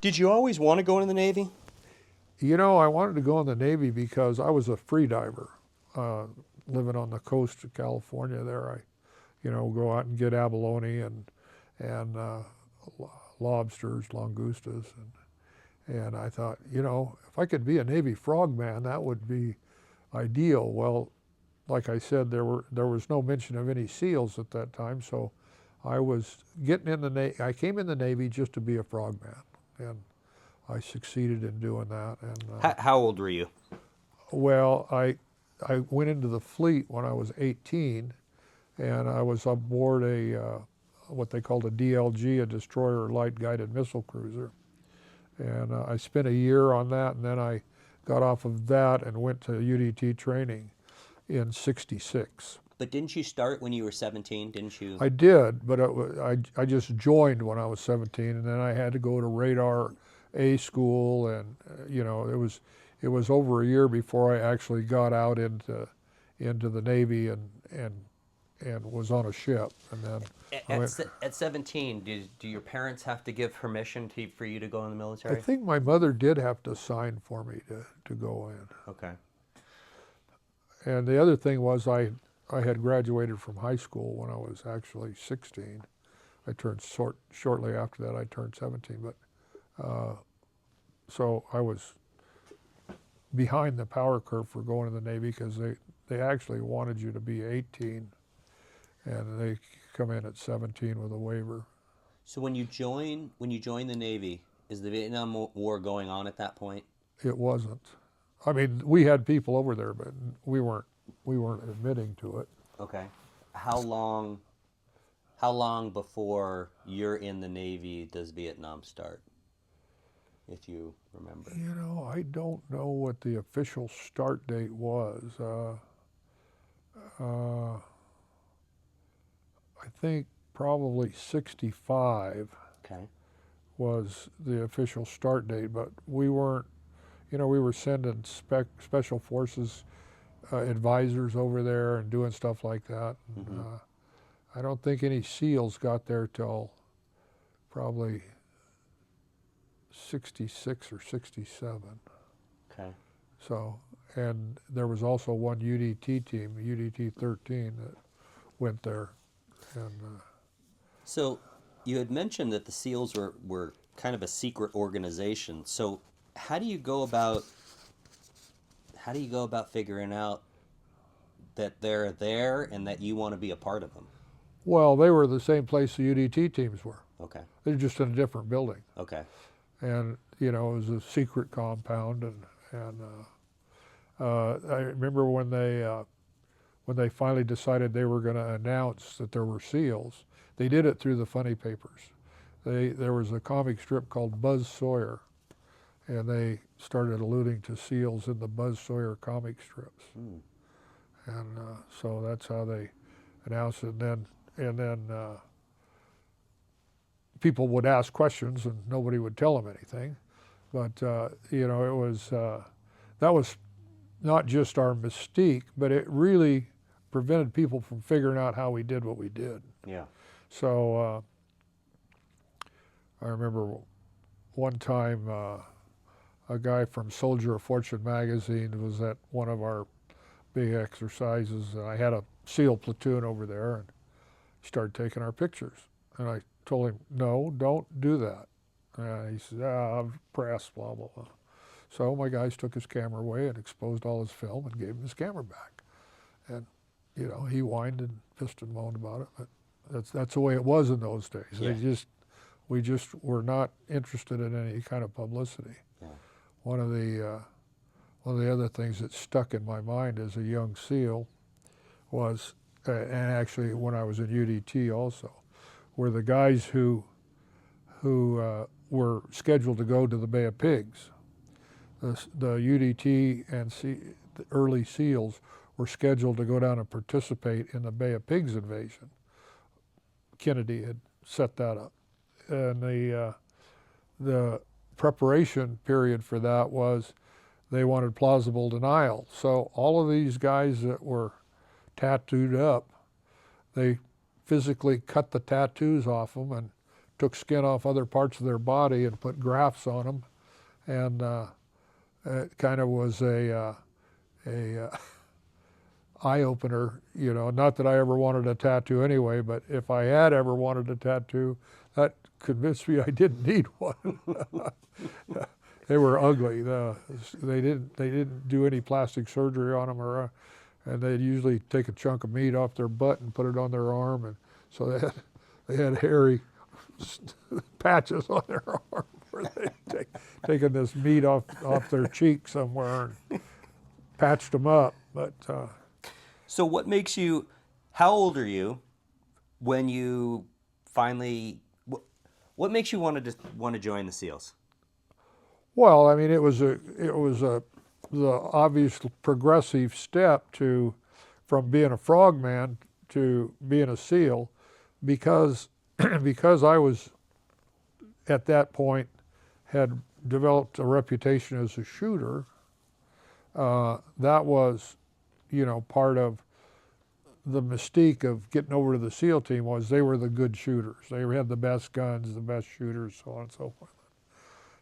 Did you always want to go into the Navy? You know, I wanted to go in the Navy because I was a free diver. Uh, Living on the coast of California there, go out and get abalone and lobsters, langustas, and I thought, if I could be a Navy frogman, that would be ideal. Well, like I said, there was no mention of any SEALs at that time, so I was getting in the I came in the Navy just to be a frogman, and I succeeded in doing that. And How old were you? well, I went into the fleet when I was 18, and I was aboard a what they called a DLG, a destroyer light guided missile cruiser, and I spent a year on that, and then I got off of that and went to UDT training in '66. But didn't you start when you were 17? Didn't you? I did, but I just joined when I was 17, and then I had to go to radar A school, and it was over a year before I actually got out into the Navy and was on a ship, and then I went. At 17, do your parents have to give permission for you to go in the I military? think my mother did have to sign for me to go in. Okay. And the other thing was I had graduated from high school when I was actually 16. I turned shortly after that I turned 17, but so I was behind the power curve for going to the Navy because they actually wanted you to be 18, and they come in at 17 with a waiver. So when you join the Navy, is the Vietnam War going on at that point? It wasn't. I mean, we had people over there, but we weren't admitting to it. Okay. How long how long before you're in the Navy does Vietnam start? If you remember. I don't know what the official start date was. Uh, I think probably 65 Okay. was the official start date, but we weren't, we were sending special forces advisors over there and doing stuff like that. And, Mm-hmm. I don't think any SEALs got there till probably 66 or 67. Okay. So, and there was also one UDT team, UDT 13, that went there. And So you had mentioned that the SEALs were kind of a secret organization. So how do you go about how do you go about figuring out that they're there and that you want to be a part of them? well, they were the same place the UDT teams were. Okay. They're just in a different building. Okay. And, it was a secret compound. And I remember when they finally decided they were going to announce that there were SEALs, they did it through the funny papers. There was a comic strip called Buzz Sawyer, and they started alluding to SEALs in the Buzz Sawyer comic strips. Hmm. And so that's how they announced it. And then people would ask questions, and nobody would tell them anything. But it was that was not just our mystique, but it really prevented people from figuring out how we did what we did. Yeah. So I remember one time a guy from Soldier of Fortune magazine was at one of our big exercises, and I had a SEAL platoon over there, and he started taking our pictures. And I told him, no, don't do that. He said, press, blah, blah, blah. So my guys took his camera away and exposed all his film and gave him his camera back. And, he whined and pissed and moaned about it, but that's the way it was in those days. Yeah. We just were not interested in any kind of publicity. Yeah. One of the other things that stuck in my mind as a young SEAL was, and actually when I was in UDT also, were the guys who were scheduled to go to the Bay of Pigs. The UDT and the early SEALs were scheduled to go down and participate in the Bay of Pigs invasion. Kennedy had set that up, and the preparation period for that was they wanted plausible denial. So all of these guys that were tattooed up, they physically cut the tattoos off them and took skin off other parts of their body and put grafts on them, and it kind of was a eye opener. You know, not that I ever wanted a tattoo anyway, but if I had ever wanted a tattoo, that convinced me I didn't need one. They were ugly. They didn't do any plastic surgery on them, and they'd usually take a chunk of meat off their butt and put it on their arm, and so they had hairy patches on their arm where they'd taken this meat off their cheek somewhere and patched them up. But So what makes you? How old are you when you finally? What makes you want to join the SEALs? well, I mean, it was the obvious progressive step from being a frogman to being a SEAL, because because I was at that point had developed a reputation as a shooter. That was, you know, part of the mystique of getting over to the SEAL team was they were the good shooters. They had the best guns, the best shooters, so on and so forth.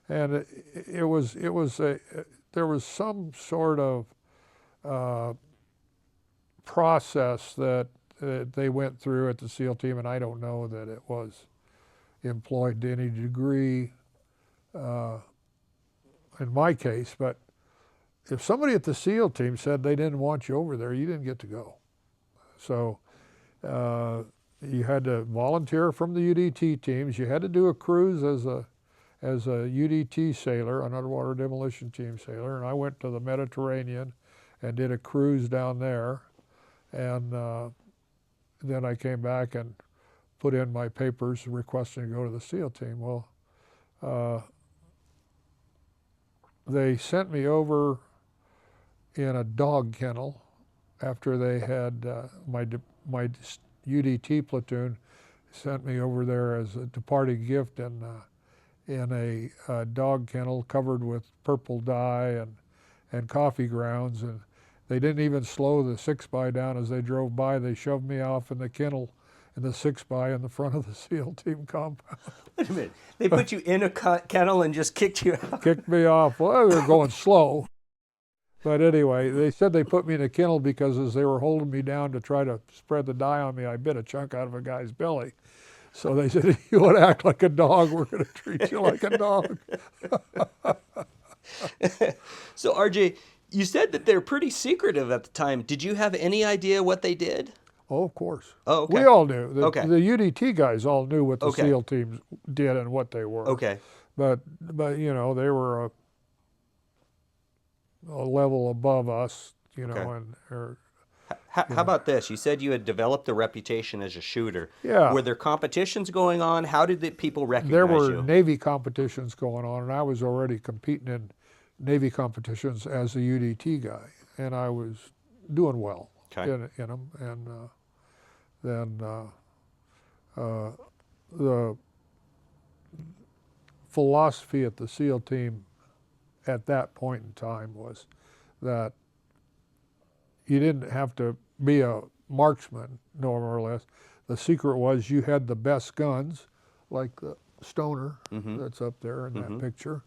And there was some sort of process that they went through at the SEAL team, and I don't know that it was employed to any degree in my case, but if somebody at the SEAL team said they didn't want you over there, you didn't get to go. So you had to volunteer from the UDT teams. You had to do a cruise as a UDT sailor, an underwater demolition team sailor, and I went to the Mediterranean and did a cruise down there, and then I came back and put in my papers requesting to go to the SEAL team. Well, they sent me over in a dog kennel after they had my UDT platoon sent me over there as a departing gift in a dog kennel covered with purple dye and coffee grounds, and they didn't even slow the 6x down as they drove by. They shoved me off in the kennel in the 6x in the front of the SEAL team compound. Wait a minute. They put you in a kennel and just kicked you out. Kicked me off. Well, they were going slow. But anyway, they said they put me in a kennel because as they were holding me down to try to spread the dye on me, I bit a chunk out of a guy's belly. So they said, if you want to act like a dog, we're going to treat you like a dog. So RJ, you said that they're pretty secretive at the time. Did you have any idea what they did? Oh, of course. Oh, okay. We all knew. The UDT guys all knew what the Okay. SEAL teams did and what they were. Okay. But you know, they were a level above us, you know, Okay. How about this? You said you had developed a reputation as a shooter. Yeah. Were there competitions going on? How did the people recognize there were you? Navy competitions going on, and I was already competing in Navy competitions as a UDT guy, and I was doing well in them. And then the philosophy at the SEAL team at that point in time was that you didn't have to be a marksman, more or less. The secret was you had the best guns, like the Stoner that's up there in that picture,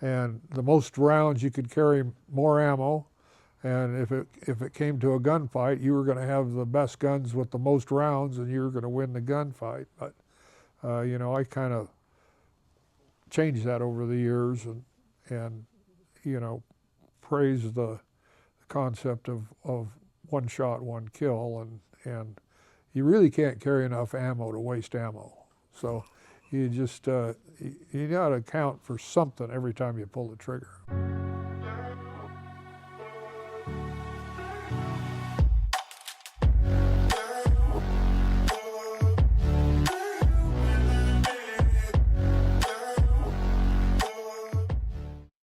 and the most rounds you could carry, more ammo. And if it came to a gunfight, you were going to have the best guns with the most rounds, and you were going to win the gunfight. But you know, I kind of changed that over the years, and you know, praised the concept of one shot, one kill, and you really can't carry enough ammo to waste ammo. So you just you got to count for something every time you pull the trigger.